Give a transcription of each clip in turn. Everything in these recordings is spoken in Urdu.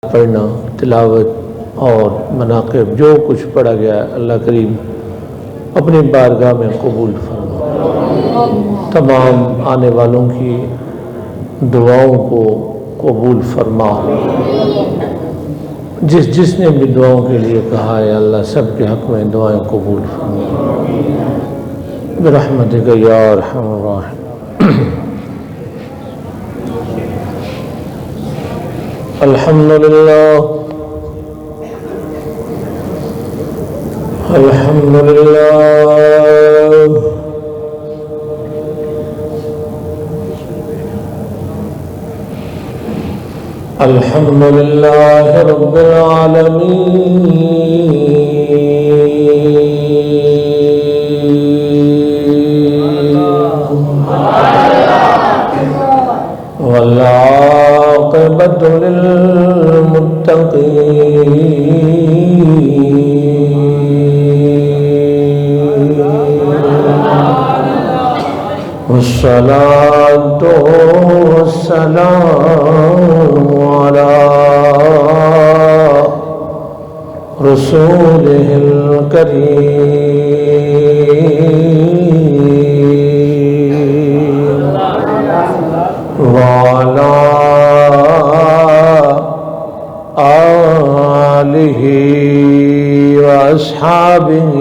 پڑھنا، تلاوت اور مناقب جو کچھ پڑھا گیا اللہ کریم اپنی بارگاہ میں قبول فرما، تمام آنے والوں کی دعاؤں کو قبول فرما، جس نے بھی دعاؤں کے لیے کہا ہے اللہ سب کے حق میں دعائیں قبول فرما برحمتک یا ارحم الراحمین۔ الحمدللہ الحمدللہ الحمدللہ رب العالمین والعاقبۃ للمتقین والصلاة والسلام على رسوله الكريم وعلى آله وأصحابه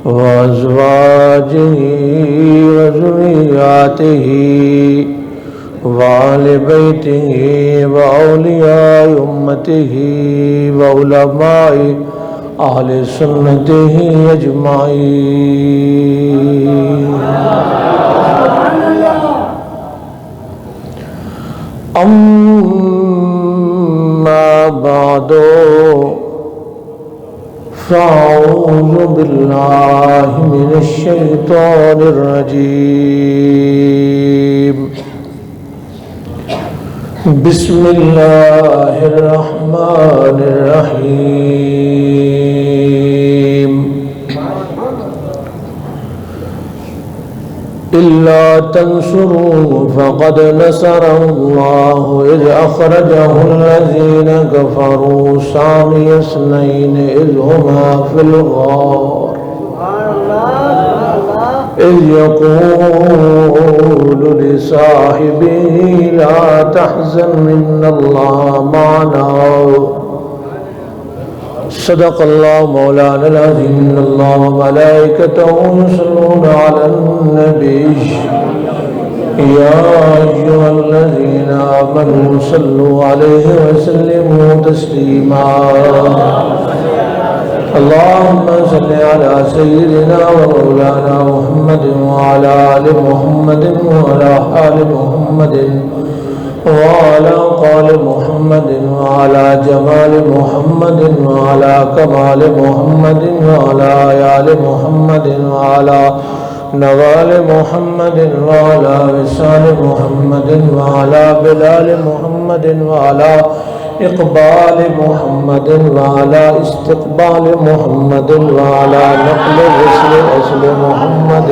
وأزواجه وذرياته وآل بيته وأولياء أمته وعلماء أهل سنته أجمعين أما بعد فأعوذ بالله من الشيطان الرجيم بسم الله الرحمن الرحيم إلا تنصروه فقد نصره الله إذ أخرجه الذين كفروا ثاني اثنين إذ هما في الغار إذ يقول لصاحبه لا تحزن إن الله معنا صدق الله مولانا العظيم إن الله وملائكته يصلون على النبي يا أيها الذين آمنوا صلوا عليه وسلموا تسليما اللهم صل على سيدنا ومولانا محمد وعلى آل محمد وعلى آل محمد وعلى قال محمد وعلى جمال محمد وعلى كمال محمد وعلى آل محمد وعلى نوال محمد وعلى وصال محمد وعلى بلال محمد وعلى إقبال محمد وعلى استقبال محمد وعلى نقل رسل محمد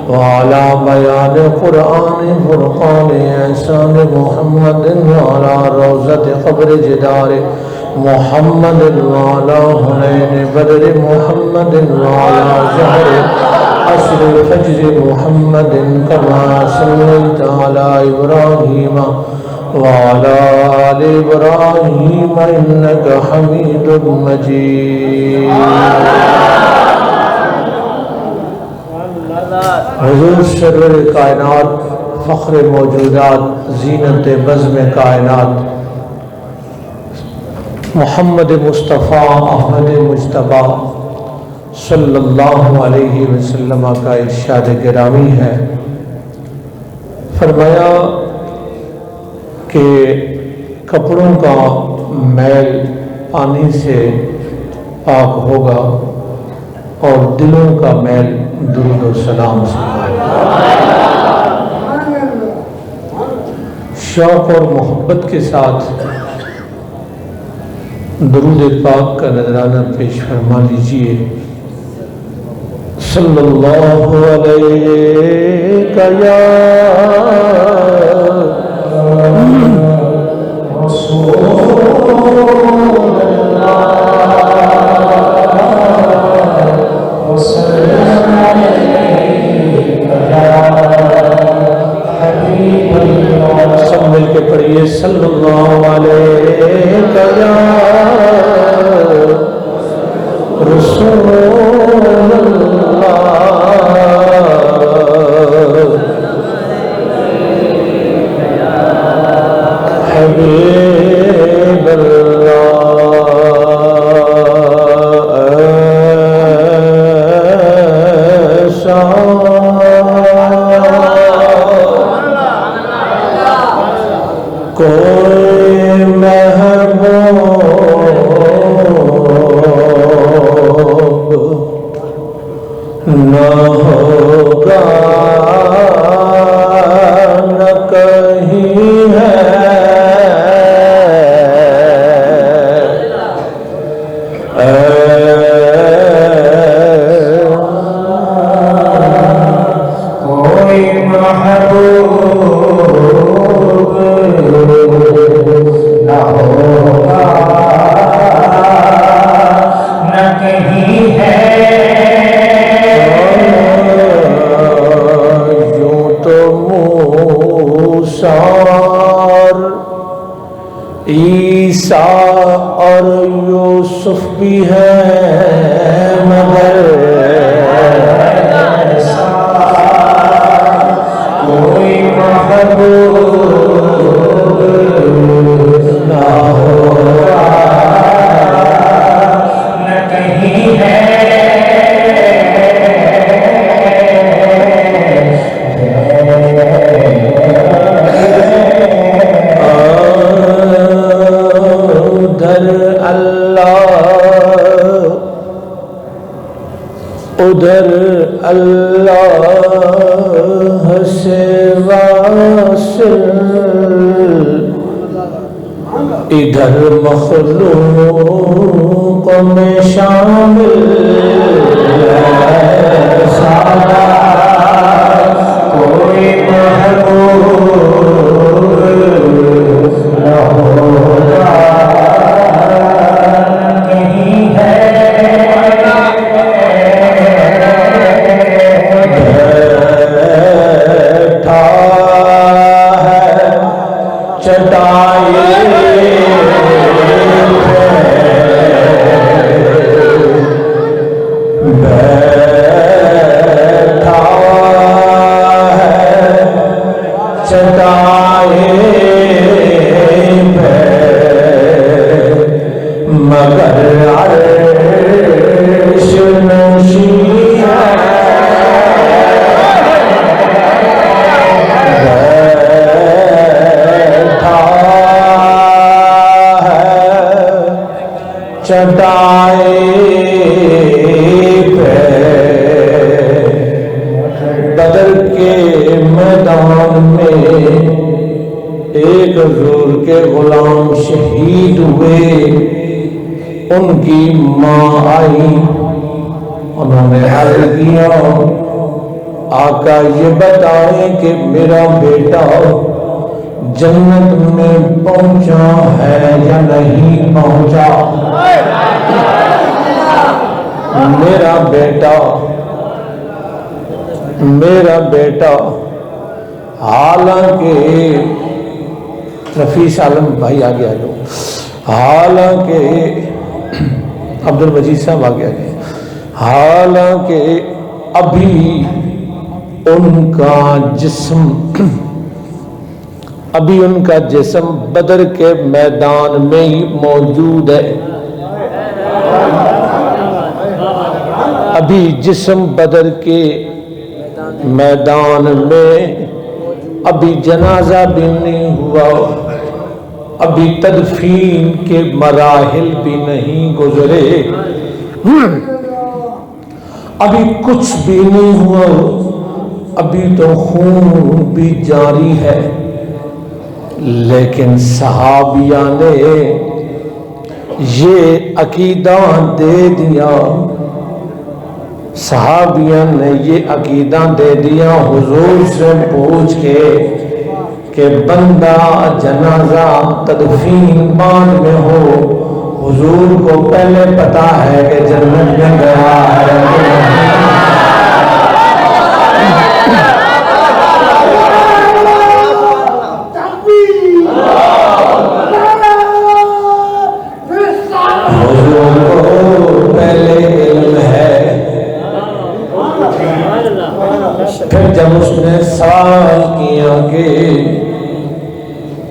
وعلى بيان قرآن فرقان إحسان محمد وعلى روضة قبر جدار محمد وعلى حنين بدر محمد وعلى زهر عصر فجر محمد كما صليت على إبراهيم وعلى آل إبراهيم إنك حميد مجيد حضور سرور کائنات، فخر موجودات، زینت بزم کائنات، محمد مصطفیٰ احمد مجتبیٰ صلی اللہ علیہ وسلم کا ارشاد گرامی ہے، فرمایا کہ کپڑوں کا میل پانی سے پاک ہوگا اور دلوں کا میل درود و سلام سے۔ شوق اور محبت کے ساتھ درود پاک کا نذرانہ پیش فرما لیجئے۔ صلی اللہ علیہ یا سب مل کے پڑھیے صلی اللہ علیہ رسول اللہ حبیب کوئی محبوب نہ ہوگا نہ کہیں ہے کوئی محبوب نہ ہوگا نہ کہیں ہے یوں تو موسیٰ عیسیٰ اور یوسف بھی ہیں مگر کوئی محبوب نہ ہوگا نہ کہیں ہے ادھر اللہ سے واصل ادھر مخلوق میں شامل سارا کوئی محبوب نہ ہوگا کہیں ہے چٹائے پہ بدر کے میدان میں ایک حضور کے غلام شہید ہوئے ان کی ماں آئی انہوں نے عرض کیا آقا یہ بتائیں کہ میرا بیٹا جنت میں پہنچا ہے یا نہیں پہنچا میرا بیٹا حالانکہ نفیس عالم بھائی آگے آجو حالانکہ عبد المجید صاحب آگے آگے حالانکہ ابھی ان کا جسم بدر کے میدان میں ہی موجود ہے ابھی جسم بدر کے میدان میں ابھی جنازہ بھی نہیں ہوا ابھی تدفین کے مراحل بھی نہیں گزرے ابھی کچھ بھی نہیں ہوا ابھی تو خون بھی جاری ہے لیکن صحابیہ نے یہ عقیدہ دے دیا حضور سے پوچھ کے کہ بندہ جنازہ تدفین بعد میں ہو حضور کو پہلے پتا ہے کہ جنت میں گیا ہے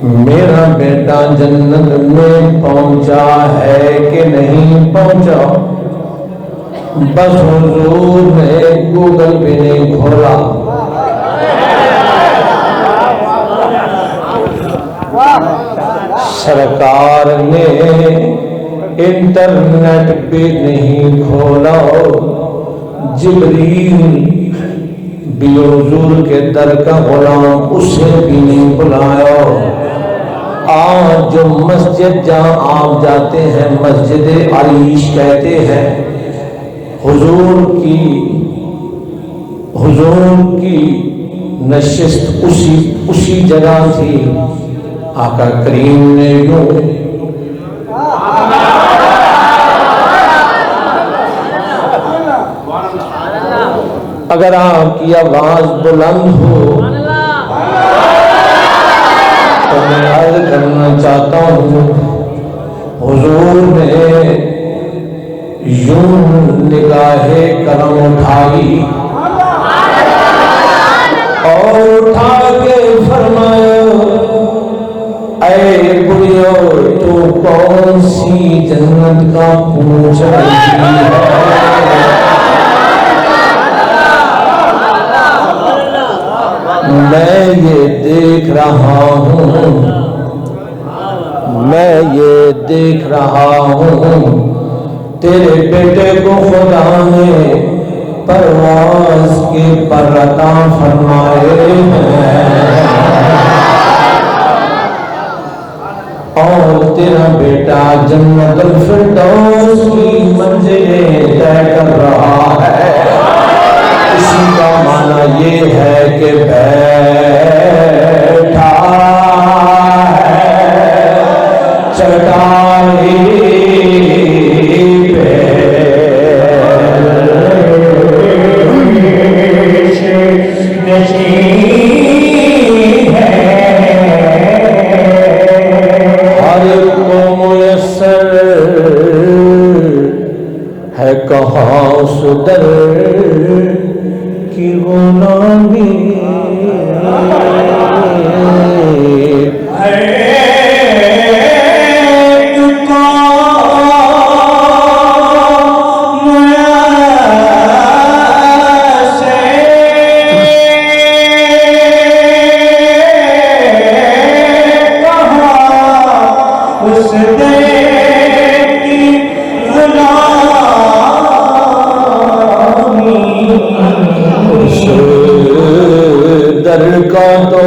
میرا بیٹا جنت میں پہنچا ہے کہ نہیں پہنچا؟ بس حضور نے گوگل بھی نہیں کھولا، سرکار نے انٹرنیٹ بھی نہیں کھولا، جبریل بھی حضور کے در کا غلام اسے بھی نہیں بلایا۔ آج جو مسجد جہاں آپ جاتے ہیں مسجد عریش کہتے ہیں، حضور کی نشست اسی جگہ تھی۔ آقا کریم نے یوں اگر آپ کی آواز بلند ہو تو میں عرض کرنا چاہتا ہوں، حضور نے یوں نگاہ کرم اٹھائی اور اٹھا کے فرمایا، اے بڑیو تو کون سی جنت کا پوچھ رہی ہے؟ میں یہ دیکھ رہا ہوں تیرے بیٹے کو خدا نے پرواز کے پر عطا فرمائے ہیں، اور تیرا بیٹا جنت الفردوس کی منزلیں طے کر رہا ہے۔ اسی کا معنی یہ ہے کہ بیٹھا ہے چٹائی پہ، نشین ہے، ہر کو میسر ہے کہاں صدر کی غلامی، در کا تو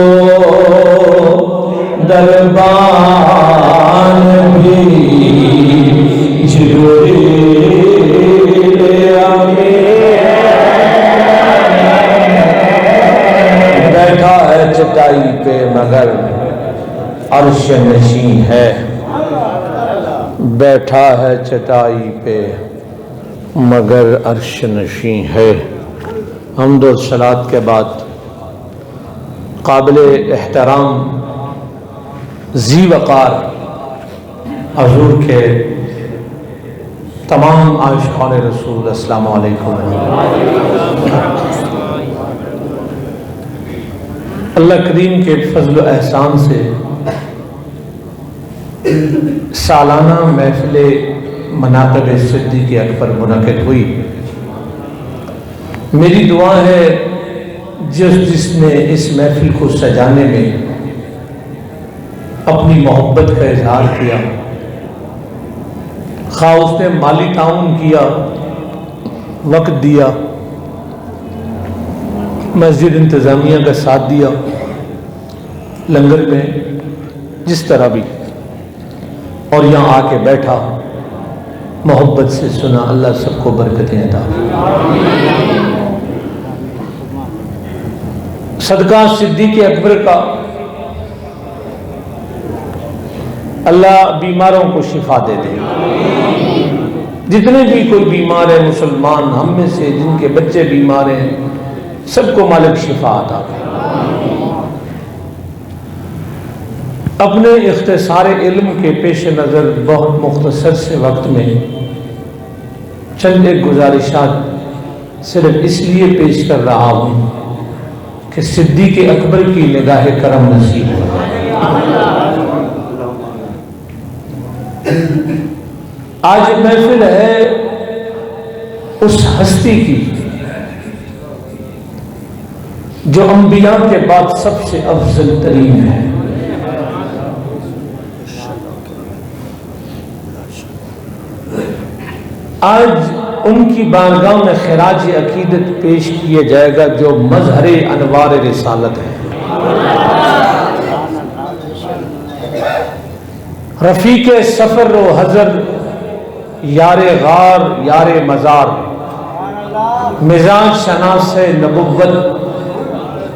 دربان بھی جبریل بیٹھا ہے چٹائی پہ مگر عرش نشین ہے، بیٹھا ہے چٹائی پہ مگر عرش نشین ہے۔ حمد و صلات کے بعد قابل احترام ذی وقار حضور کے تمام عاشقان رسول، السلام علیکم۔ اللہ کریم کے فضل و احسان سے سالانہ محفل مناقب صدیق اکبر منعقد ہوئی۔ میری دعا ہے جس نے اس محفل کو سجانے میں اپنی محبت کا اظہار کیا، خواہ اس نے مالی تعاون کیا، وقت دیا، مسجد انتظامیہ کا ساتھ دیا، لنگر میں جس طرح بھی، اور یہاں آ کے بیٹھا محبت سے سنا، اللہ سب کو برکتیں عطا۔ صدقہ صدیق اکبر کا اللہ بیماروں کو شفا دے دے، جتنے بھی کوئی بیمار ہیں مسلمان ہم میں سے جن کے بچے بیمار ہیں سب کو مالک شفا عطا کرے۔ اپنے اختصار علم کے پیش نظر بہت مختصر سے وقت میں چند ایک گزارشات صرف اس لیے پیش کر رہا ہوں کہ صدیق اکبر کی نگاہ کرم نصیب ہو۔ آج محفل ہے اس ہستی کی جو انبیاء کے بعد سب سے افضل ترین ہے. آج ان کی بارگاہ میں خراج عقیدت پیش کیا جائے گا جو مظہر انوار رسالت ہے. رفیق سفر و حضر، یار غار یار مزار، مزاج شناس نبوت،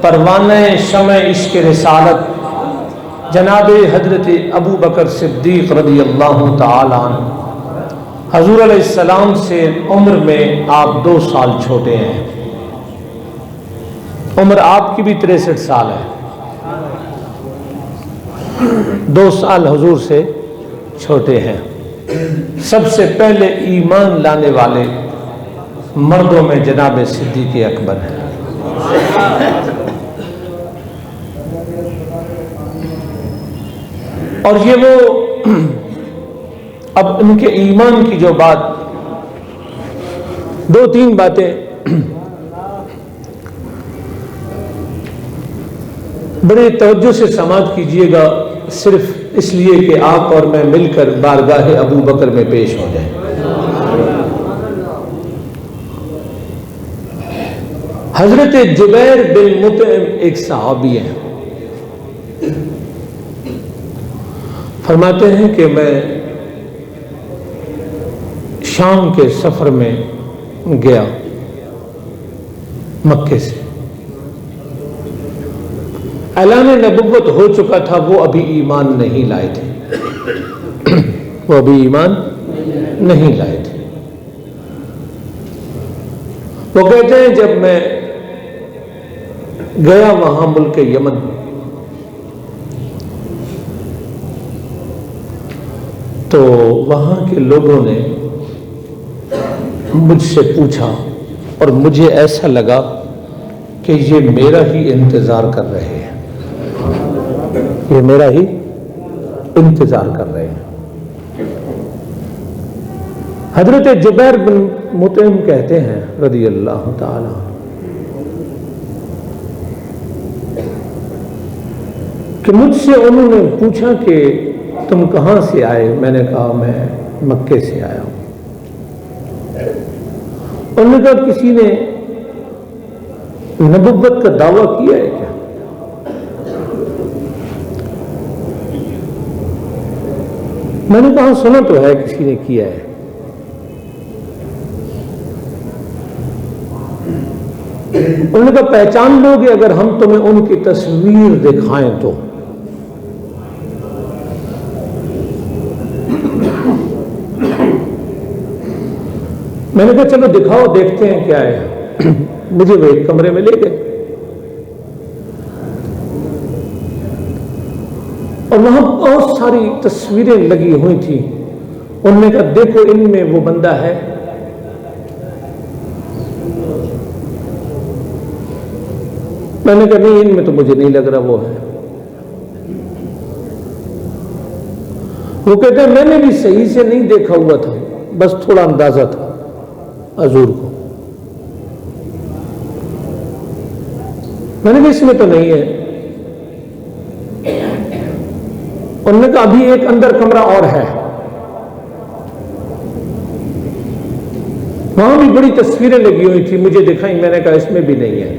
پروانہ شمع عشق رسالت، جناب حضرت ابو بکر صدیق رضی اللہ تعالی عنہ. حضور علیہ السلام سے عمر میں آپ 2 سال چھوٹے ہیں. عمر آپ کی بھی 63 سال ہے. 2 سال حضور سے چھوٹے ہیں. سب سے پہلے ایمان لانے والے مردوں میں جناب صدیق اکبر ہیں. اور یہ وہ اب ان کے ایمان کی جو بات 2-3 باتیں بڑے توجہ سے سماعت کیجئے گا، صرف اس لیے کہ آپ اور میں مل کر بارگاہ ابو بکر میں پیش ہو جائیں. حضرت جبیر بن مطعم ایک صحابی ہیں. فرماتے ہیں کہ میں شام کے سفر میں گیا مکے سے. اعلان نبوت ہو چکا تھا، وہ ابھی ایمان نہیں لائے تھے. وہ ابھی ایمان نہیں لائے تھے. وہ کہتے ہیں جب میں گیا وہاں ملک یمن، تو وہاں کے لوگوں نے مجھ سے پوچھا اور مجھے ایسا لگا کہ یہ میرا ہی انتظار کر رہے ہیں، یہ میرا ہی انتظار کر رہے ہیں. حضرت جبیر بن مطعم کہتے ہیں رضی اللہ تعالی کہ مجھ سے انہوں نے پوچھا کہ تم کہاں سے آئے؟ میں نے کہا میں مکے سے آیا ہوں. انہوں نے کہا کسی نے نبوت کا دعویٰ کیا ہے کیا؟ میں نے کہا سنا تو ہے کسی نے کیا ہے. انہوں نے کہا پہچان لو گے اگر ہم تمہیں ان کی تصویر دکھائیں تو؟ میں نے کہا چلو دکھاؤ دیکھتے ہیں کیا ہے. مجھے وہ ایک کمرے میں لے گئے اور وہاں بہت ساری تصویریں لگی ہوئی تھیں. انہوں نے کہا دیکھو ان میں وہ بندہ ہے. میں نے کہا نہیں ان میں تو مجھے نہیں لگ رہا وہ ہے. وہ کہتے ہیں میں نے بھی صحیح سے نہیں دیکھا ہوا تھا، بس تھوڑا اندازہ تھا حضور کو. میں نے کہا اس میں تو نہیں ہے. انہوں نے کہا ابھی ایک اندر کمرہ اور ہے، وہاں بھی بڑی تصویریں لگی ہوئی تھی، مجھے دکھائیں. میں نے کہا اس میں بھی نہیں ہے.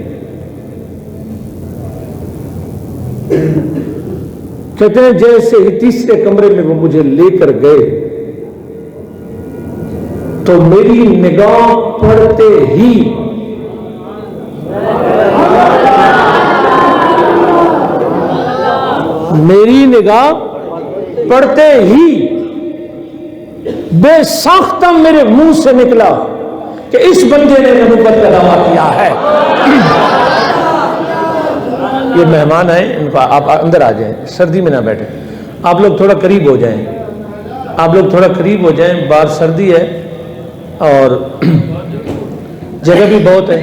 کہتے ہیں جیسے ہی تیسرے کمرے میں وہ مجھے لے کر گئے تو میری نگاہ پڑتے ہی بے ساختہ میرے منہ سے نکلا کہ اس بندے نے نبوت کا دعویٰ کیا ہے. یہ مہمان آئے ان کو آپ اندر آ جائیں، سردی میں نہ بیٹھیں. آپ لوگ تھوڑا قریب ہو جائیں، باہر سردی ہے اور جگہ بھی بہت ہے.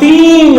3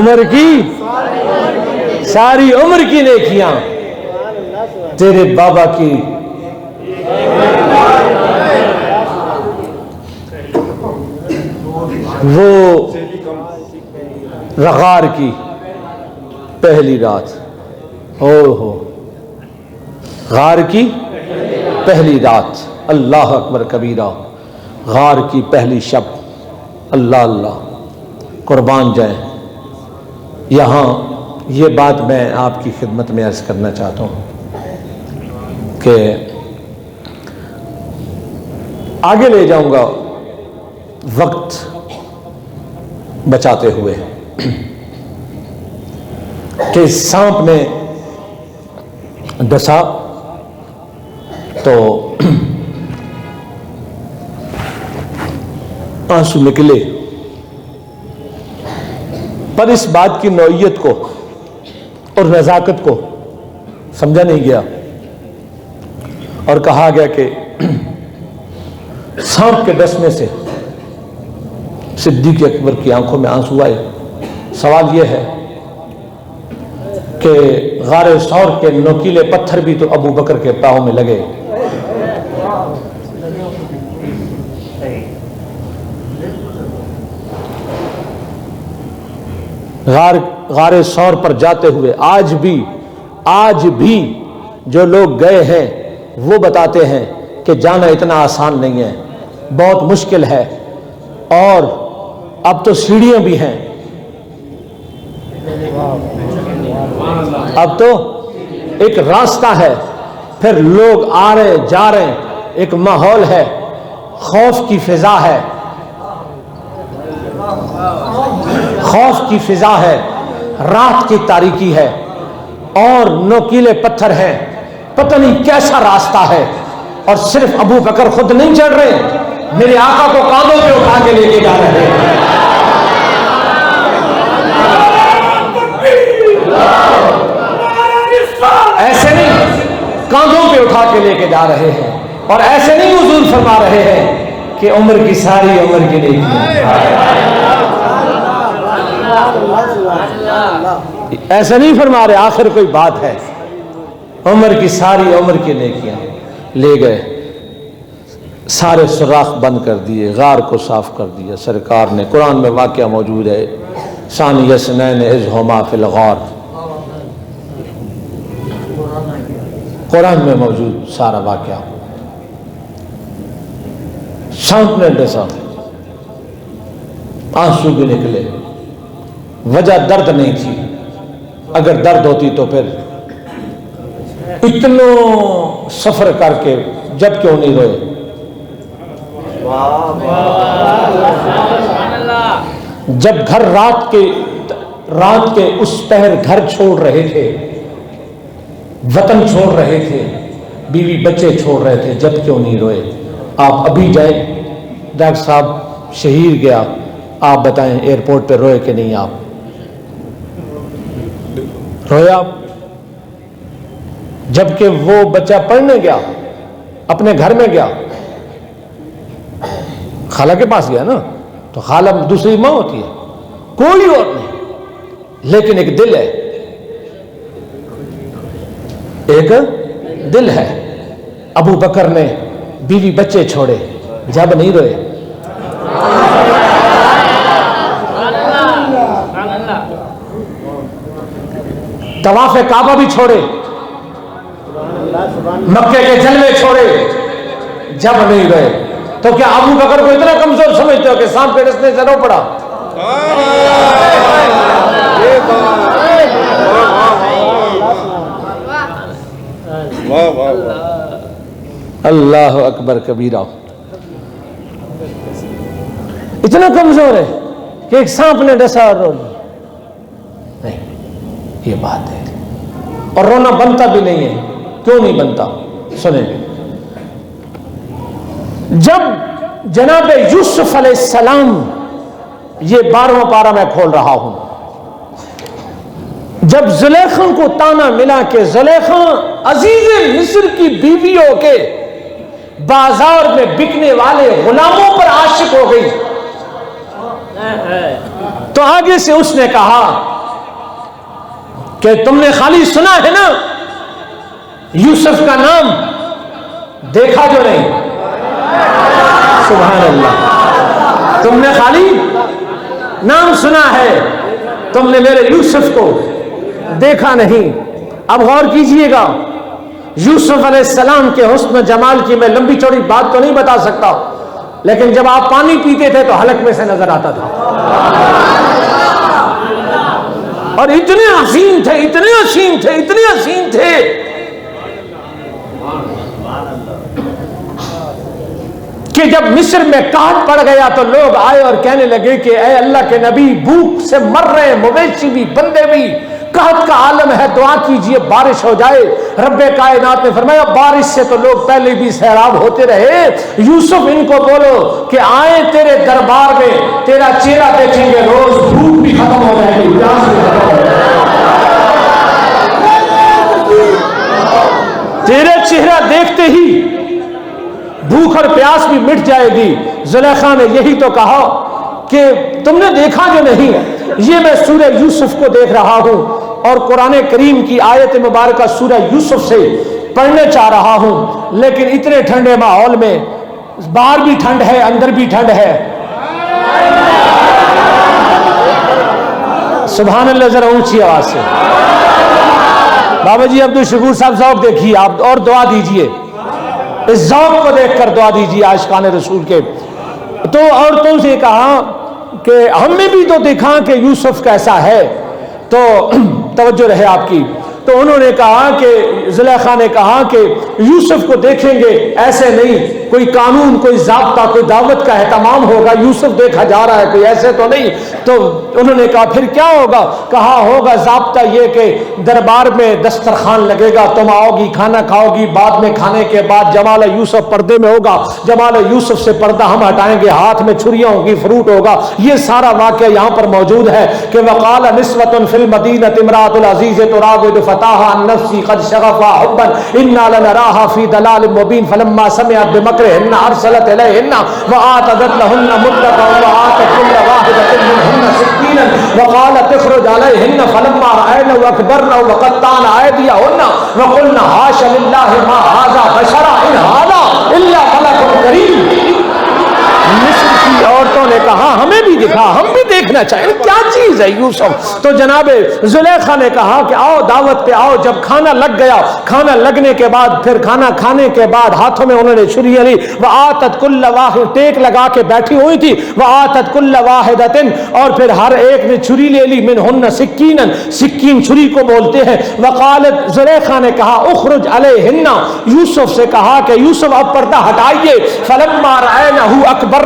عمر کی ساری عمر کی نیکیاں تیرے بابا کی وہ غار کی پہلی رات، ہو غار کی پہلی رات، اللہ اکبر کبیرہ، غار کی پہلی شب، اللہ اللہ قربان جائیں۔ یہاں یہ بات میں آپ کی خدمت میں عرض کرنا چاہتا ہوں کہ آگے لے جاؤں گا وقت بچاتے ہوئے کہ سانپ نے ڈسا تو آنسو نکلے، پر اس بات کی نوعیت کو اور نزاکت کو سمجھا نہیں گیا، اور کہا گیا کہ سانپ کے ڈسنے سے صدیق اکبر کی آنکھوں میں آنسو آئے۔ سوال یہ ہے کہ غار ثور کے نوکیلے پتھر بھی تو ابو بکر کے پاؤں میں لگے۔ غار ثور پر جاتے ہوئے آج بھی جو لوگ گئے ہیں وہ بتاتے ہیں کہ جانا اتنا آسان نہیں ہے، بہت مشکل ہے، اور اب تو سیڑھیاں بھی ہیں، اب تو ایک راستہ ہے، پھر لوگ آ رہے جا رہے، ایک ماحول ہے، خوف کی فضا ہے، خوف کی فضا ہے، رات کی تاریکی ہے، اور نوکیلے پتھر ہیں، پتہ نہیں کیسا راستہ ہے، اور صرف ابو بکر خود نہیں چڑھ رہے، میرے آقا کو کاندھوں پہ اٹھا کے لے کے جا رہے ہیں۔ ایسے نہیں کاندھوں پہ اٹھا کے لے کے جا رہے ہیں، اور ایسے نہیں حضور فرما رہے ہیں کہ عمر کی ساری عمر کی نیکیاں، ایسا نہیں فرما رہے، آخر کوئی بات ہے، عمر کی ساری عمر کی نیکیاں لے گئے، سارے سوراخ بند کر دیے، غار کو صاف کر دیا سرکار نے۔ قرآن میں واقعہ موجود ہے، ثانی اثنین اذ ہما فی الغار، قرآن میں موجود سارا واقعہ۔ سانپ نے ڈسا، آنسو بھی نکلے، وجہ درد نہیں تھی، اگر درد ہوتی تو پھر اتنوں سفر کر کے جب کیوں نہیں روئے۔ جب گھر رات کے اس پہر گھر چھوڑ رہے تھے، وطن چھوڑ رہے تھے، بیوی بچے چھوڑ رہے تھے، جب کیوں نہیں روئے؟ آپ ابھی جائیں، ڈاکٹر صاحب شہیر گیا، آپ بتائیں ایئرپورٹ پہ روئے کہ نہیں؟ آپ روئے؟ آپ جبکہ وہ بچہ پڑھنے گیا، اپنے گھر میں گیا، خالہ کے پاس گیا نا، تو خالہ دوسری ماں ہوتی ہے، کوئی اور نہیں، لیکن ایک دل ہے، ایک دل ہے۔ ابو بکر نے بیوی بچے چھوڑے، جب نہیں روئے؟ طواف کعبہ بھی چھوڑے، مکے کے جلوے چھوڑے، جب نہیں روئے؟ تو کیا ابو بکر کو اتنا کمزور سمجھتے ہو کہ سانپ کے ڈسنے سے رو پڑا؟ اللہ اکبر کبیرہ، اتنا کمزور ہے کہ ایک سانپ نے ڈسا اور رو لیا؟ نہیں، یہ بات ہے، اور رونا بنتا بھی نہیں ہے۔ کیوں نہیں بنتا؟ سنیں، جب جناب یوسف علیہ السلام، یہ 12واں پارہ میں کھول رہا ہوں، جب زلیخا کو تانا ملا کہ زلیخا عزیز مصر کی بیویوں کے بازار میں بکنے والے غلاموں پر عاشق ہو گئی، تو آگے سے اس نے کہا کہ تم نے خالی سنا ہے نا یوسف کا نام، دیکھا جو نہیں. سبحان اللہ. تم نے خالی نام سنا ہے، تم نے میرے یوسف کو دیکھا نہیں. اب غور کیجئے گا، یوسف علیہ السلام کے حسن و جمال کی میں لمبی چوڑی بات تو نہیں بتا سکتا، لیکن جب آپ پانی پیتے تھے تو حلق میں سے نظر آتا تھا. اور اتنے حسین تھے، اتنے حسین تھے، اتنے حسین تھے کہ جب مصر میں قحط پڑ گیا تو لوگ آئے اور کہنے لگے کہ اے اللہ کے نبی، بھوک سے مر رہے ہیں، مویشی بھی، بندے بھی، قحط کا عالم ہے، دعا کیجئے بارش ہو جائے. رب کائنات نے فرمایا بارش سے تو لوگ پہلے بھی سیراب ہوتے رہے، یوسف ان کو بولو کہ آئیں تیرے دربار میں، تیرا چہرہ دیکھیں گے روز، بھوک بھی ختم ہو جائے گی، پیاس بھی ختم ہو جائے گی. تیرے چہرہ دیکھتے ہی بھوک اور پیاس بھی مٹ جائے گی. زلیخا نے یہی تو کہا کہ تم نے دیکھا جو نہیں. یہ میں سورہ یوسف کو دیکھ رہا ہوں اور قرآن کریم کی آیت مبارکہ سورہ یوسف سے پڑھنے چاہ رہا ہوں، لیکن اتنے ٹھنڈے ماحول میں، باہر بھی ٹھنڈ ہے، اندر بھی ٹھنڈ ہے. سبحان اللہ. ذرا اونچی آواز سے بابا جی عبد الشکور صاحب ذوق دیکھیے آپ، اور دعا دیجئے، اس ذوق کو دیکھ کر دعا دیجئے عاشقان رسول کے. تو عورتوں سے کہا کہ ہم نے بھی تو دیکھا کہ یوسف کیسا ہے، تو توجہ رہے آپ کی. تو انہوں نے کہا کہ زلیخا نے کہا کہ یوسف کو دیکھیں گے، ایسے نہیں، کوئی قانون، کوئی ضابطہ، کوئی دعوت کا اہتمام ہوگا، یوسف دیکھا جا رہا ہے، کوئی ایسے تو نہیں. تو انہوں نے کہا پھر کیا ہوگا؟ کہا ہوگا ضابطہ یہ کہ دربار میں دسترخوان لگے گا، تم آؤ گی، کھانا کھاؤ گی، بعد میں کھانے کے بعد جمال یوسف پردے میں ہوگا، جمال یوسف سے پردہ ہم ہٹائیں گے، ہاتھ میں چھریاں ہوگی، فروٹ ہوگا. یہ سارا واقعہ یہاں پر موجود ہے کہ وقال نسوۃ فی المدینۃ امرأۃ العزیز تراود فتاها عن نفسی قد شغفها حبا انا لنراها فی ضلال مبین فلما سمعت بمکرهن ارسلت الیہن وآتت لهن متکئا وآتت كل واحدة منهن سکینا وقالت اخرج علیہن فلما رأینہ اکبرنہ وقطعن ایدیہن وقلن حاش للہ ما ھذا بشرا ان ھذا الا ملک کریم. مصر کی عورتوں نے کہا ہمیں بھی دکھا، ہم بھی دیکھنا چاہیں، کیا چیز ہے یوسف. تو جناب زلیخا نے کہا کہ آؤ دعوت پہ آؤ. جب کھانا لگ گیا، کھانا لگنے کے بعد، پھر کھانا کھانے کے بعد ہاتھوں میں انہوں نے چھری لی، وآتت کل واحد، ٹیک لگا کے بیٹھی ہوئی تھی، وآتت کل واحدۃ، اور پھر ہر ایک نے چھری لے لی، منہن سکینا، سکین چھری کو بولتے ہیں. وقالت، زلیخا نے کہا اخرج علیہن، یوسف سے کہا کہ یوسف اب پردہ ہٹائیے. فلما رأینہ اکبرنہ،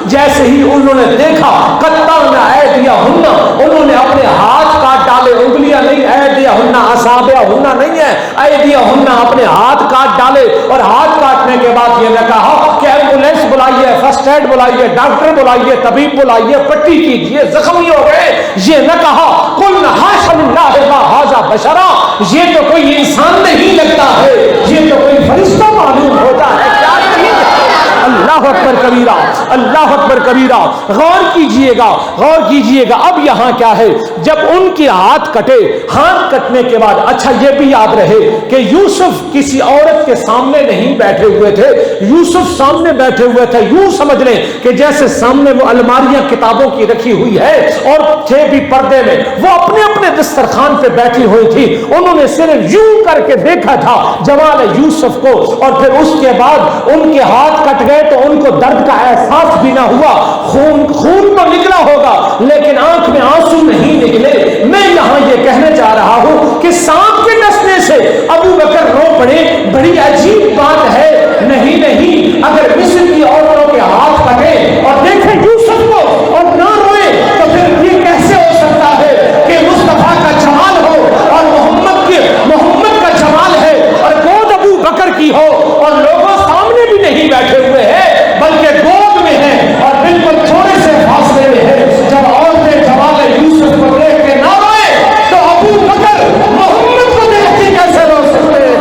جیسے ہی انہوں نے دیکھا، قطعن ایدیہن، انہوں نے اپنے ہاتھ کاٹ ڈالے. انگلیاں نہیں، ایدیہن اصابعہن نہیں ہے، ایدیہن اپنے ہاتھ کاٹ ڈالے. اور ہاتھ کاٹنے کے بعد یہ نے کہا کہ ایمبولینس بلائیے، فرسٹ ایڈ بلائیے، ڈاکٹر بلائیے، طبیب بلائیے، پٹی کیجیے، زخمی ہو گئے. یہ نہ کہا قلنا حاش للہ ما ھذا بشرا، یہ تو کوئی انسان نہیں لگتا ہے، یہ تو کوئی فرشتہ معلوم ہوتا ہے. کیا چیز ہے؟ اللہ اکبر کبیرہ، اللہ اکبر کبیرہ. غور کیجئے گا، غور کیجئے گا. اب یہاں کیا ہے، جب ان کے ہاتھ کٹے، ہاتھ کٹنے کے بعد، اچھا یہ بھی یاد رہے کہ یوسف کسی عورت کے سامنے نہیں بیٹھے ہوئے تھے، یوسف سامنے بیٹھے ہوئے تھے. یوں سمجھ لیں کہ جیسے سامنے وہ الماریاں کتابوں کی رکھی ہوئی ہے اور تھے بھی پردے میں، وہ اپنے اپنے دسترخوان پہ بیٹھی ہوئی تھی. انہوں نے صرف یوں کر کے دیکھا تھا جمال یوسف کو، اور پھر اس کے بعد ان کے ہاتھ کٹ گئے تو ان کو درد کا احساس بھی نہ ہوا. خون تو نکلا ہوگا لیکن آنکھ میں آنسو نہیں نکلے. میں یہاں یہ کہنے جا رہا ہوں کہ سانپ کے ڈسنے سے ابو بکر رو پڑے، بڑی عجیب بات ہے. نہیں، اگر مصر کی عورتوں کے ہاتھ کٹے اور دیکھیں یوسف کو اور نہ روئے تو پھر یہ کیسے ہو سکتا ہے کہ مصطفیٰ کا جمال ہو اور محمد کا جمال ہے اور گود ابو بکر کی ہو اور لوگوں سامنے بھی نہیں بیٹھے ہوئے ہیں بلکہ گود میں ہیں اور بالکل تھوڑے سے فاصلے میں ہے. جب عورتیں جمال یوسف کو دیکھ کے نہ روئے تو ابو بکر محمد کو دیکھ کے کیسے رو سکتے ہیں؟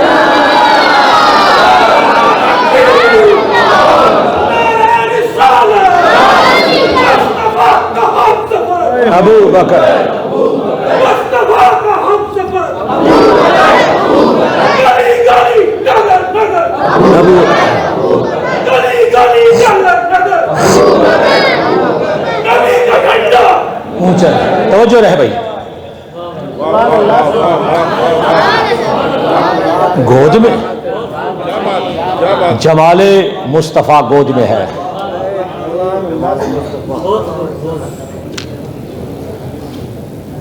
ابو بکر توجہ رہے بھائی، گود میں جمال مصطفیٰ گود میں ہے،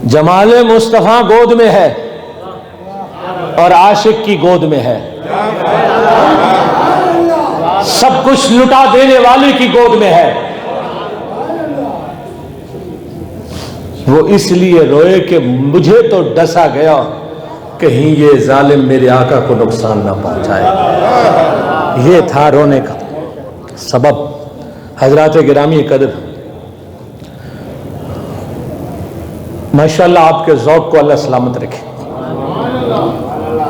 جمال مصطفیٰ گود میں ہے اور عاشق کی گود میں ہے، سب کچھ لٹا دینے والے کی گود میں ہے۔ وہ اس لیے روئے کہ مجھے تو ڈسا گیا کہیں یہ ظالم میرے آقا کو نقصان نہ پہنچائے۔ یہ تھا رونے کا سبب۔ حضرات گرامی قدر، ماشاءاللہ آپ کے ذوق کو اللہ سلامت رکھے،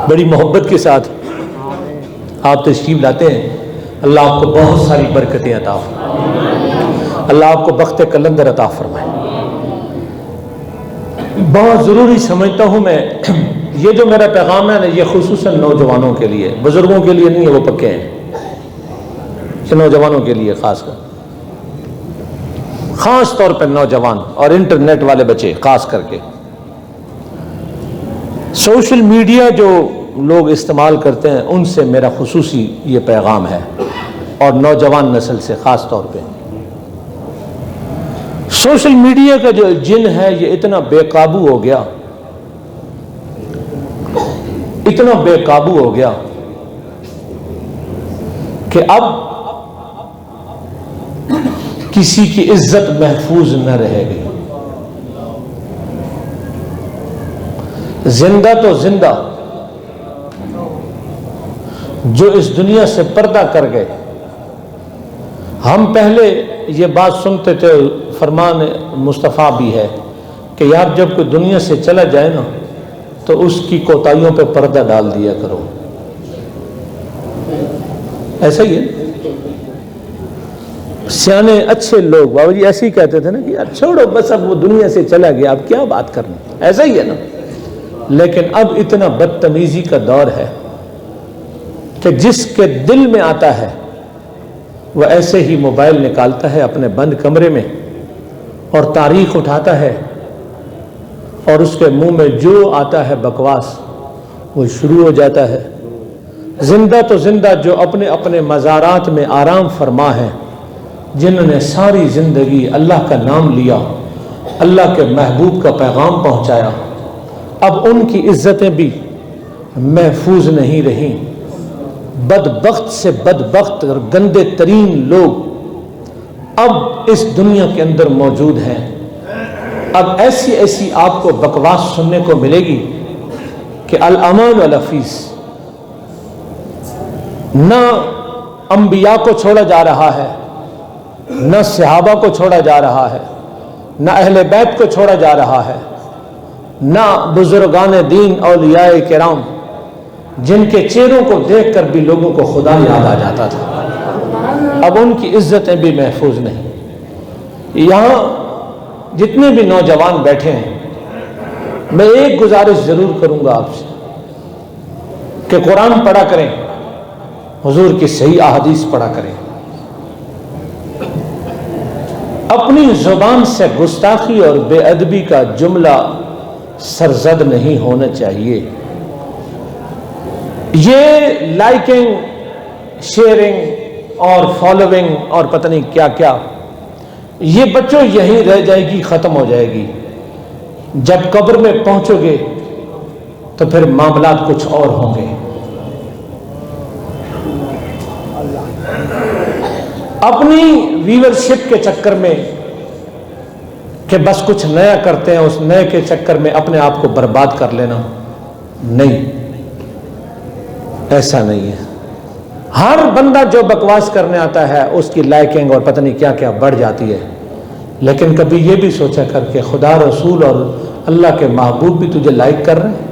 بڑی محبت کے ساتھ آپ تشریف لاتے ہیں، اللہ آپ کو بہت ساری برکتیں عطا فرمائے، اللہ آپ کو بخت قلندر عطا فرمائے۔ بہت ضروری سمجھتا ہوں میں، یہ جو میرا پیغام ہے نا، یہ خصوصاً نوجوانوں کے لیے، بزرگوں کے لیے نہیں ہے، وہ پکے ہیں، یہ نوجوانوں کے لیے خاص طور پر نوجوان اور انٹرنیٹ والے بچے خاص کر کے۔ سوشل میڈیا جو لوگ استعمال کرتے ہیں ان سے میرا خصوصی یہ پیغام ہے، اور نوجوان نسل سے خاص طور پہ۔ سوشل میڈیا کا جو جن ہے یہ اتنا بے قابو ہو گیا، اتنا بے قابو ہو گیا کہ اب کسی کی عزت محفوظ نہ رہے گی۔ زندہ تو زندہ جو اس دنیا سے پردہ کر گئے۔ ہم پہلے یہ بات سنتے تھے، فرمان مصطفیٰ بھی ہے کہ یار جب کوئی دنیا سے چلا جائے نا تو اس کی کوتاہیوں پہ پردہ ڈال دیا کرو، ایسا ہی ہے۔ سیانے اچھے لوگ بابا جی ایسے ہی کہتے تھے نا کہ یار چھوڑو بس، اب وہ دنیا سے چلا گیا، اب کیا بات کرنا، ایسا ہی ہے نا۔ لیکن اب اتنا بدتمیزی کا دور ہے کہ جس کے دل میں آتا ہے وہ ایسے ہی موبائل نکالتا ہے اپنے بند کمرے میں اور تاریخ اٹھاتا ہے، اور اس کے منہ میں جو آتا ہے بکواس وہ شروع ہو جاتا ہے۔ زندہ تو زندہ جو اپنے اپنے مزارات میں آرام فرما ہے، جنہوں نے ساری زندگی اللہ کا نام لیا، اللہ کے محبوب کا پیغام پہنچایا، اب ان کی عزتیں بھی محفوظ نہیں رہیں۔ بدبخت سے بدبخت اور گندے ترین لوگ اب اس دنیا کے اندر موجود ہیں۔ اب ایسی ایسی آپ کو بکواس سننے کو ملے گی کہ الامان والحفیظ، نہ انبیاء کو چھوڑا جا رہا ہے، نہ صحابہ کو چھوڑا جا رہا ہے، نہ اہل بیت کو چھوڑا جا رہا ہے، نہ بزرگان دین اولیاء کرام جن کے چہروں کو دیکھ کر بھی لوگوں کو خدا یاد آ جاتا تھا، اب ان کی عزتیں بھی محفوظ نہیں۔ یہاں جتنے بھی نوجوان بیٹھے ہیں، میں ایک گزارش ضرور کروں گا آپ سے کہ قرآن پڑھا کریں، حضور کی صحیح احادیث پڑھا کریں، اپنی زبان سے گستاخی اور بے ادبی کا جملہ سرزد نہیں ہونا چاہیے۔ یہ لائکنگ، شیئرنگ اور فالوئنگ اور پتہ نہیں کیا کیا، یہ بچوں یہیں رہ جائے گی، ختم ہو جائے گی۔ جب قبر میں پہنچو گے تو پھر معاملات کچھ اور ہوں گے۔ اپنی ویورشپ کے چکر میں کہ بس کچھ نیا کرتے ہیں، اس نئے کے چکر میں اپنے آپ کو برباد کر لینا، نہیں، ایسا نہیں ہے۔ ہر بندہ جو بکواس کرنے آتا ہے اس کی لائکنگ اور پتہ نہیں کیا کیا بڑھ جاتی ہے، لیکن کبھی یہ بھی سوچا کر کہ خدا، رسول اور اللہ کے محبوب بھی تجھے لائک کر رہے ہیں۔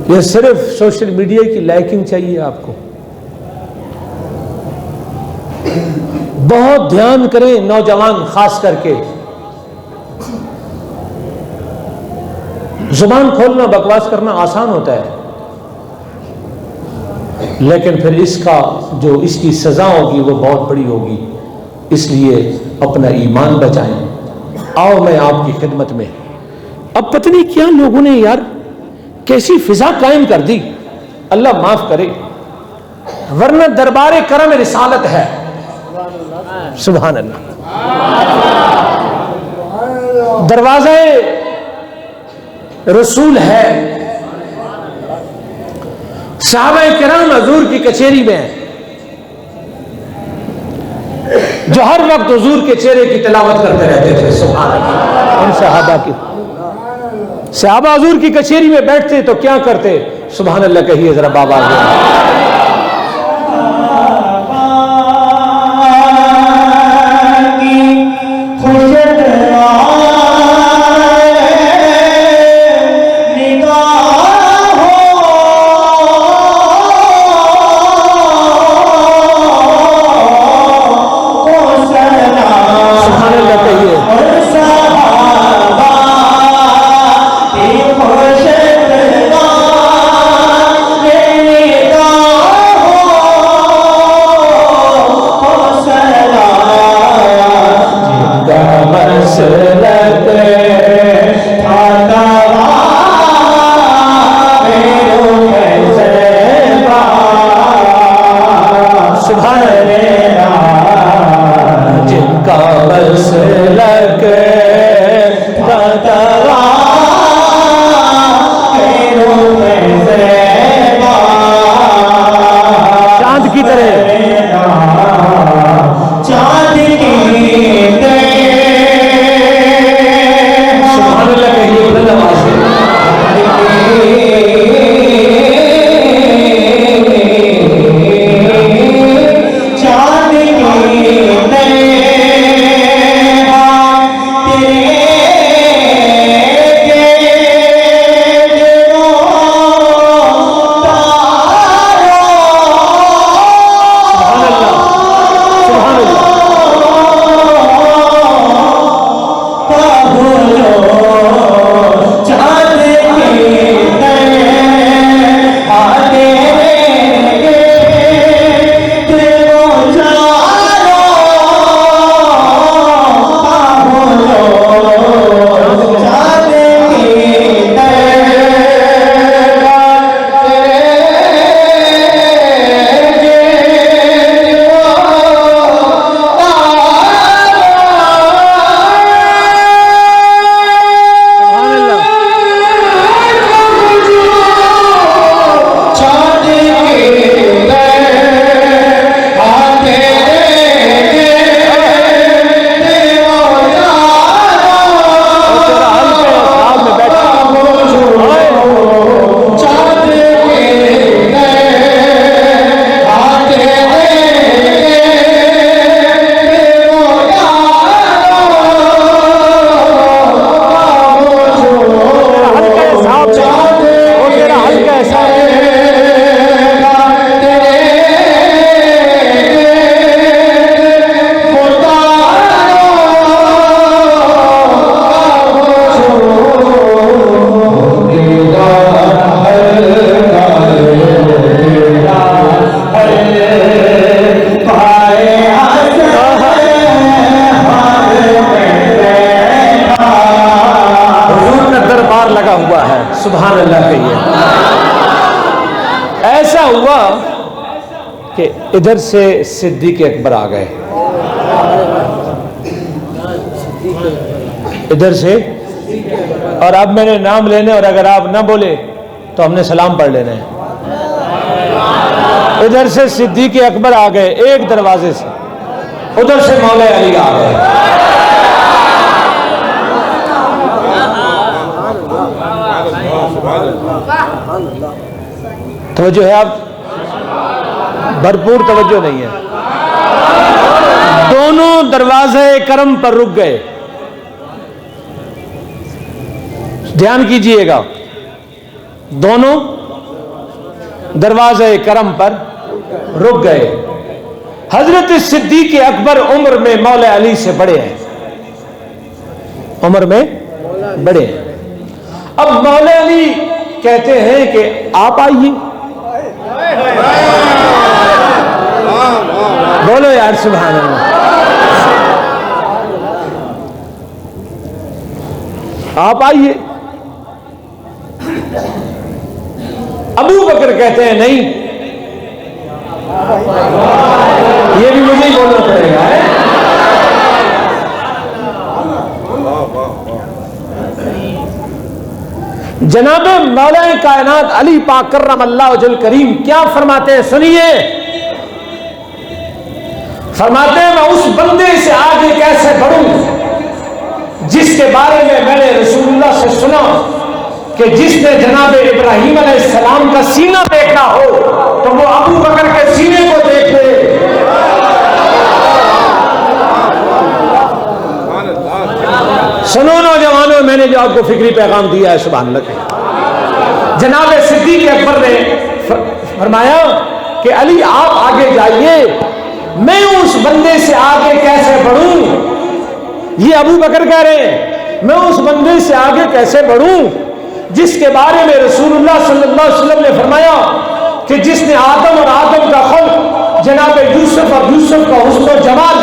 یہ صرف سوشل میڈیا کی لائکنگ چاہیے آپ کو؟ بہت دھیان کریں نوجوان خاص کر کے، زبان کھولنا بکواس کرنا آسان ہوتا ہے، لیکن پھر اس کی سزا ہوگی وہ بہت بڑی ہوگی۔ اس لیے اپنا ایمان بچائیں. آؤ میں آپ کی خدمت میں. اب پتہ نہیں کیا لوگوں نے یار کیسی فضا قائم کر دی, اللہ معاف کرے, ورنہ دربار کرم رسالت ہے. سبحان اللہ. دروازہ رسول ہے. صحابہ کرام حضور کی کچہری میں ہیں, جو ہر وقت حضور کے چہرے کی تلاوت کرتے رہتے تھے. سبحان اللہ. ان صحابہ حضور کی کچہری میں بیٹھتے تو کیا کرتے؟ سبحان اللہ کہیے ذرا بابا. سبحان اللہ کہیے. ایسا ہوا کہ ادھر سے صدیق اکبر آ گئے, ادھر سے, اور اب میں نے نام لینے, اور اگر آپ نہ بولے تو ہم نے سلام پڑھ لینا ہے. ادھر سے صدیق اکبر آ گئے ایک دروازے سے, ادھر سے مولا علی آ گئے. توجہ ہے آپ, بھرپور توجہ نہیں ہے. دونوں دروازے کرم پر رک گئے. دھیان کیجئے گا, دونوں دروازے کرم پر رک گئے. حضرت صدیق اکبر عمر میں مولا علی سے بڑے ہیں, عمر میں بڑے ہیں. اب مولا علی کہتے ہیں کہ آپ آئیے. بولو یار سبحان اللہ. آپ آئیے. ابو بکر کہتے ہیں نہیں, یہ بھی مجھے ہی بولنا پڑے گا. جناب مولا کائنات علی پاک کرم اللہ وجہ الکریم کیا فرماتے ہیں, سنیے. فرماتے ہیں میں اس بندے سے آگے کیسے بڑھوں جس کے بارے میں نے رسول اللہ سے سنا کہ جس نے جناب ابراہیم علیہ السلام کا سینہ دیکھنا ہو تو وہ ابو بکر کے سینے کو دیکھ لے. سنو نوجوانوں, میں نے جو آپ کو فکری پیغام دیا ہے سبحان اللہ. جناب صدیق اکبر نے فرمایا کہ علی آپ آگے جائیے, میں اس بندے سے آگے کیسے بڑھوں. یہ ابو بکر کہہ رہے ہیں میں اس بندے سے آگے کیسے بڑھوں جس کے بارے میں رسول اللہ صلی اللہ علیہ وسلم نے فرمایا کہ جس نے آدم اور آدم کا خلق, جناب یوسف اور یوسف کا حسن و جمال,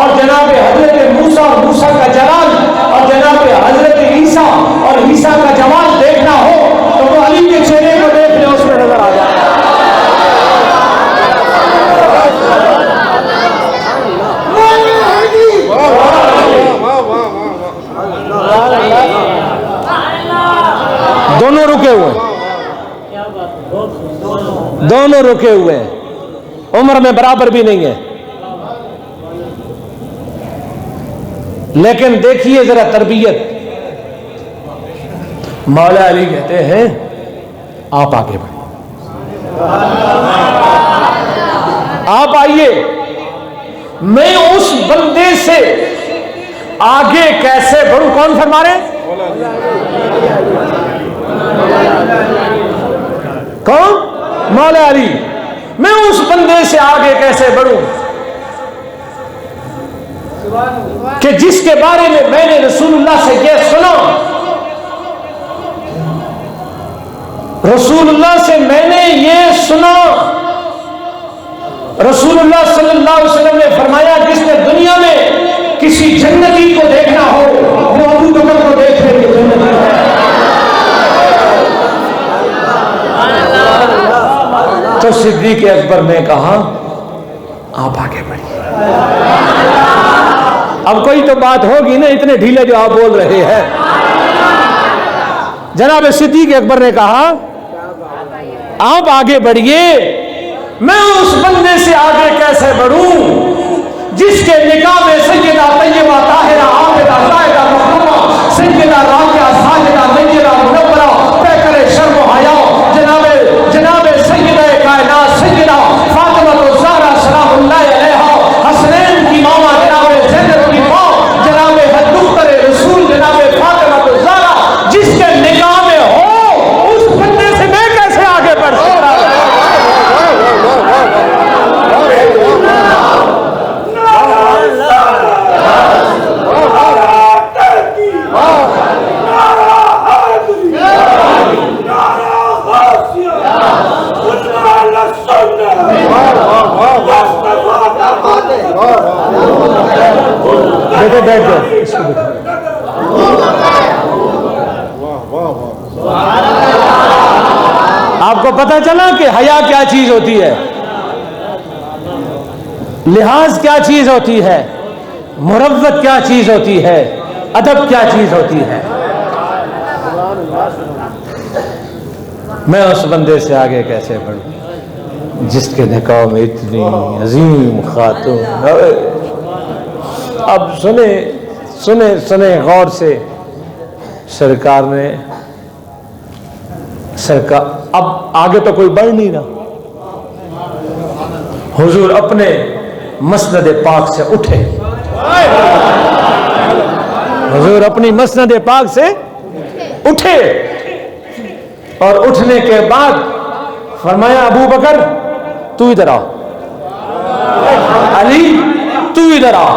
اور جناب حضرت موسیٰ اور موسیٰ کا جلال, اور جناب حضرت عیسیٰ اور عیسیٰ کا جمال دیکھنا ہو تو وہ علی کے چہرے کو دیکھ لے, اس میں نظر آ جائے. دونوں رکے ہوئے, دونوں رکے ہوئے ہیں, عمر میں برابر بھی نہیں ہے. لیکن دیکھیے ذرا تربیت. مولا علی کہتے ہیں آپ آگے بڑھیں, آپ آئیے, میں اس بندے سے آگے کیسے بڑھوں. کون فرما رہے ہیں؟ کون؟ مولا علی. میں اس بندے سے آگے کیسے بڑھوں کہ جس کے بارے میں نے رسول اللہ سے یہ سنا, رسول اللہ سے میں نے یہ سنا. رسول اللہ صلی اللہ علیہ وسلم نے فرمایا جس نے دنیا میں کسی جنتی کو دیکھنا ہو وہ ابو بکر کو دیکھ لے کہ جنتی ہے. تو صدیق اکبر نے کہا آپ آگے بڑھیے. اب کوئی تو بات ہوگی نا, اتنے ڈھیلے جو آپ بول رہے ہیں. جناب صدیق اکبر نے کہا آپ آگے بڑھیے, میں اس بندے سے آگے کیسے بڑھوں جس کے نکاح میں سیدہ طیبہ طاہرہ عابدہ زاہدہ محترمہ سیدہ راقیہ ساجدہ نیرہ منورہ پیکر شرم و حیا جناب سیدہ کائنات سیدہ فاطمہ الزہرا سلام اللہ علیہا, حسنین کی ماما جناب زینب کی ماں جناب دختر رسول جناب فاطمہ الزہرا جس کے نکاح میں ہو اس بندے سے میں کیسے آگے بڑھ سکتا ہوں. بیٹھ جاؤ, اس کو آپ کو پتہ چلا کہ حیا کیا چیز ہوتی ہے, لحاظ کیا چیز ہوتی ہے, مروت کیا چیز ہوتی ہے, ادب کیا چیز ہوتی ہے. میں اس بندے سے آگے کیسے بڑھوں جس کے نکاح میں اتنی عظیم خاتون. اب سنیں غور سے. سرکار نے اب آگے تو کوئی بڑھ نہیں رہا. حضور اپنے مسند پاک سے اٹھے, حضور اپنی مسند پاک سے اٹھے, اور اٹھنے کے بعد فرمایا ابو بکر تو ادھر آ, علی تو ادھر آ,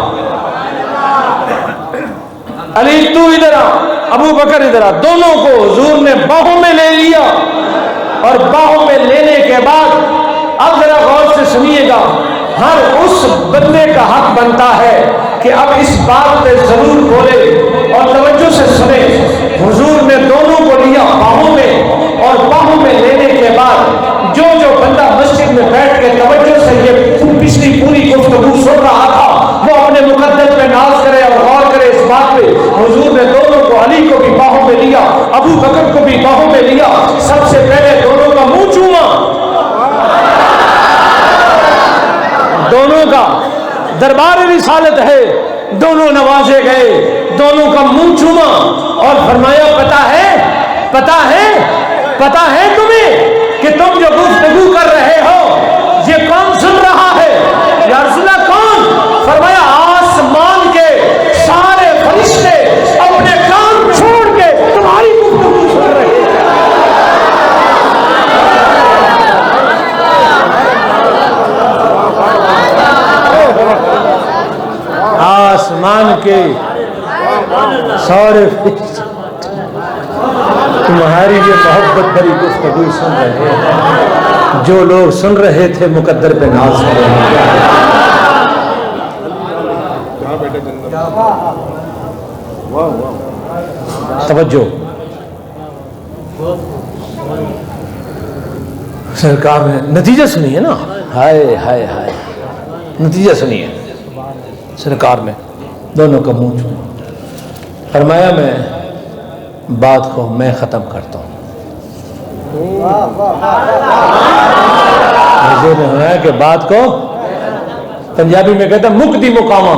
علی تو ادھر آ, ابو بکر ادھر آ. دونوں کو حضور نے باہوں میں لے لیا, اور باہوں میں لینے کے بعد اب ذرا غور سے سنیے گا, ہر اس بندے کا حق بنتا ہے کہ اب اس بات پہ ضرور بولے, اور توجہ سے سنے. حضور نے دونوں کو لیا باہوں میں، اور باہوں میں لینے کے بعد جو بندہ مسجد میں بیٹھ کے توجہ سے یہ پچھلی پوری گفتگو سن رہا تھا وہ اپنے مقدس پہ ناز کرے اور غور کرے اس بات پہ، حضور نے دونوں کو، علی کو بھی باہوں میں لیا، ابو بکر کو بھی باہوں میں لیا، سب سے پہلے دونوں کا منہ چوما، دونوں کا دربار رسالت ہے، دونوں نوازے گئے، دونوں کا منہ چوما اور فرمایا پتا ہے تمہیں کہ تم جو گفتگو کر رہے ہو یہ کون سن رہا ہے؟ یا رسول اللہ کون؟ فرمایا آسمان کے سارے فرشتے اپنے کام چھوڑ کے تمہاری گفتگو سن رہے ہیں۔ آسمان کے سارے فرشتے تمہاری یہ محبت بھری گفتگو سن رہے ہیں، جو لوگ سن رہے تھے مقدر پہ ناز کر رہے ہیں۔ توجہ، سرکار نے نتیجہ سنیے نا، ہائے ہائے ہائے، نتیجہ سنیے، سرکار نے دونوں کا منہ چھوڑا، فرمایا میں بات کو میں ختم کرتا ہوں۔ مجھے نہیں ہے کہ بات کو، پنجابی میں کہتا مک دی مقامہ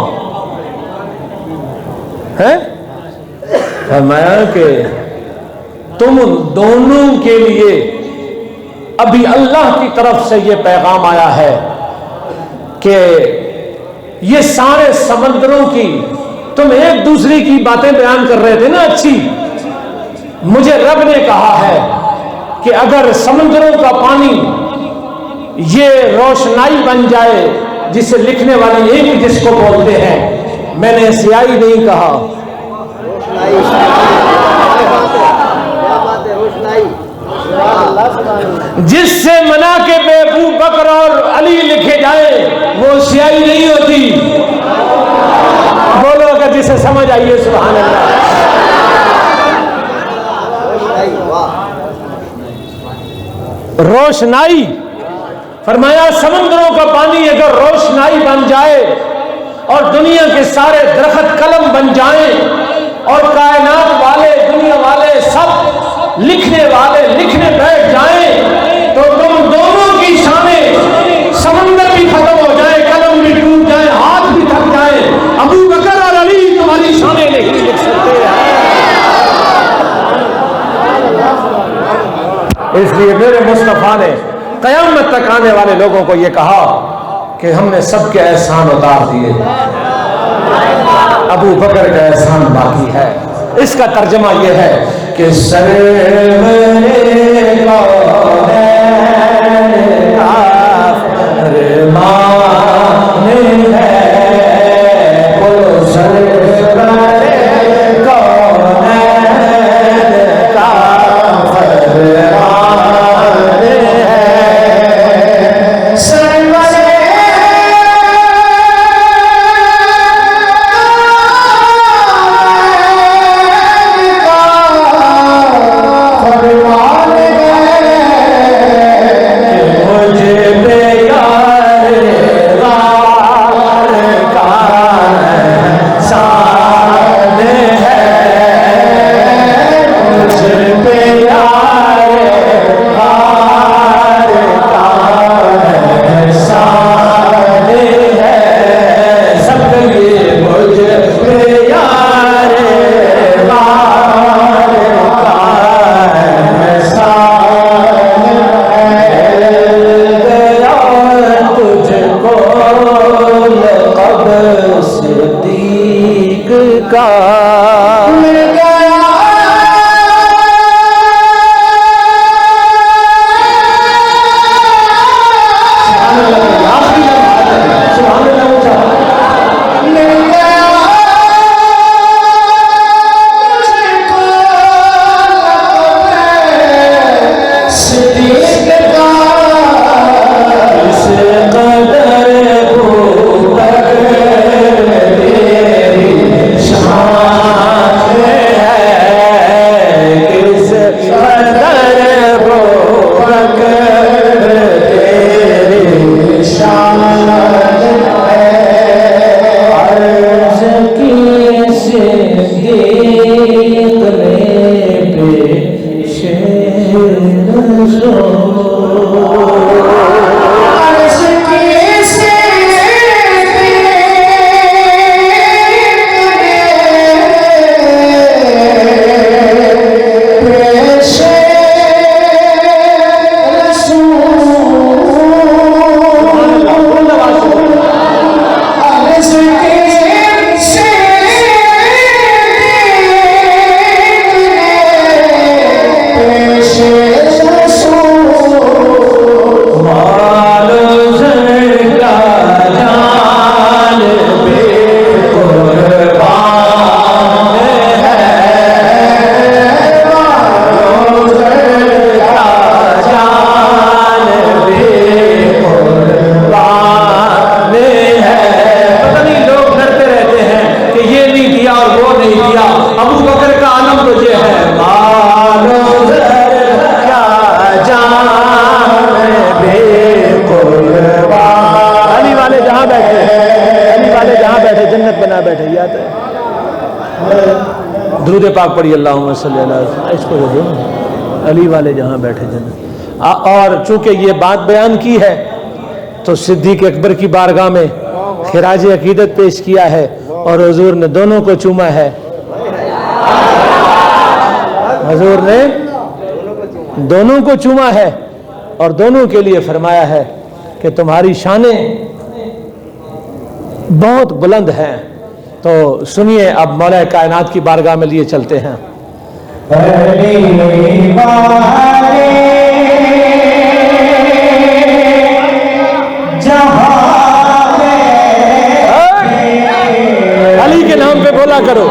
ہے، فرمایا کہ تم دونوں کے لیے ابھی اللہ کی طرف سے یہ پیغام آیا ہے کہ یہ سارے سمندروں کی، تم ایک دوسری کی باتیں بیان کر رہے تھے نا اچھی، مجھے رب نے کہا ہے کہ اگر سمندروں کا پانی یہ روشنائی بن جائے، جسے لکھنے والی ایک جس کو بولتے ہیں، میں نے سیاہی نہیں کہا، جس سے مناقب ابو بکر اور علی لکھے جائیں وہ سیاہی نہیں ہوتی، بولو اگر جسے سمجھ آئیے سبحان اللہ۔ روشنائی، فرمایا سمندروں کا پانی اگر روشنائی بن جائے اور دنیا کے سارے درخت قلم بن جائیں اور کائنات والے، دنیا والے، سب لکھنے والے لکھنے بیٹھ جائیں، تو تم دونوں کی شانیں، سمندر بھی ختم ہو جائے، قلم بھی ٹوٹ جائے، ہاتھ بھی تھک جائے، ابو بکر اور علی تمہاری شانیں نہیں لکھ سکتے ہیں۔ اس لیے میرے مصطفیٰ نے قیامت تک آنے والے لوگوں کو یہ کہا کہ ہم نے سب کے احسان اتار دیے، ابو بکر کا احسان باقی ہے۔ اس کا ترجمہ یہ ہے کہ درود پاک پڑھی اللہم صلی اللہ علیہ وسلم. اس کو جو علی والے جہاں بیٹھے جنت. اور چونکہ یہ بات بیان کی ہے تو صدیق اکبر کی بارگاہ میں خراج عقیدت پیش کیا ہے اور حضور نے دونوں کو چوما ہے. حضور نے دونوں کو چوما ہے اور دونوں کے لیے فرمایا ہے کہ تمہاری شانیں بہت بلند ہیں. تو سنیے اب مولا کائنات کی بارگاہ میں لیے چلتے ہیں. علی کے نام پہ بولا کرو.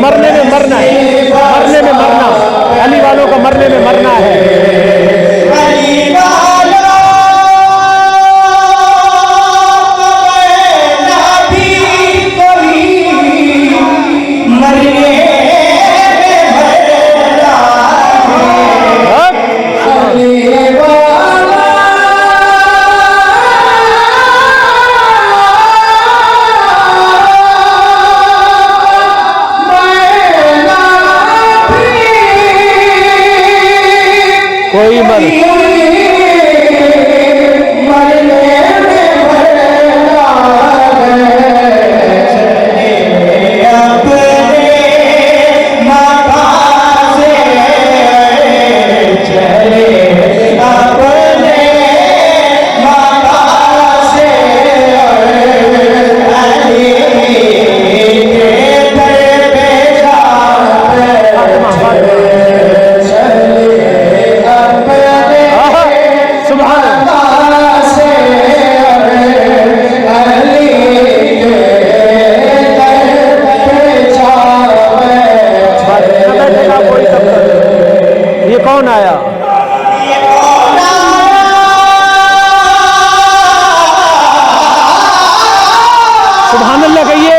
مرنے میں مرنا ہے, مرنے میں مرنا, علی والوں کا مرنے میں مرنا ہے. کوئی مر کون آیا؟ سبحان اللہ کہیے.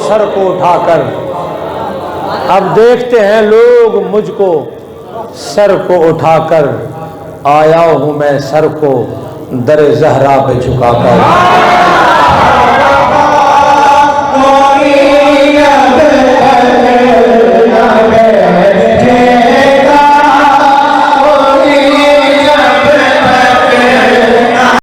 سر کو اٹھا کر اب دیکھتے ہیں لوگ مجھ کو سر کو اٹھا کر، آیا ہوں میں سر کو در زہرا پہ جھکا کر۔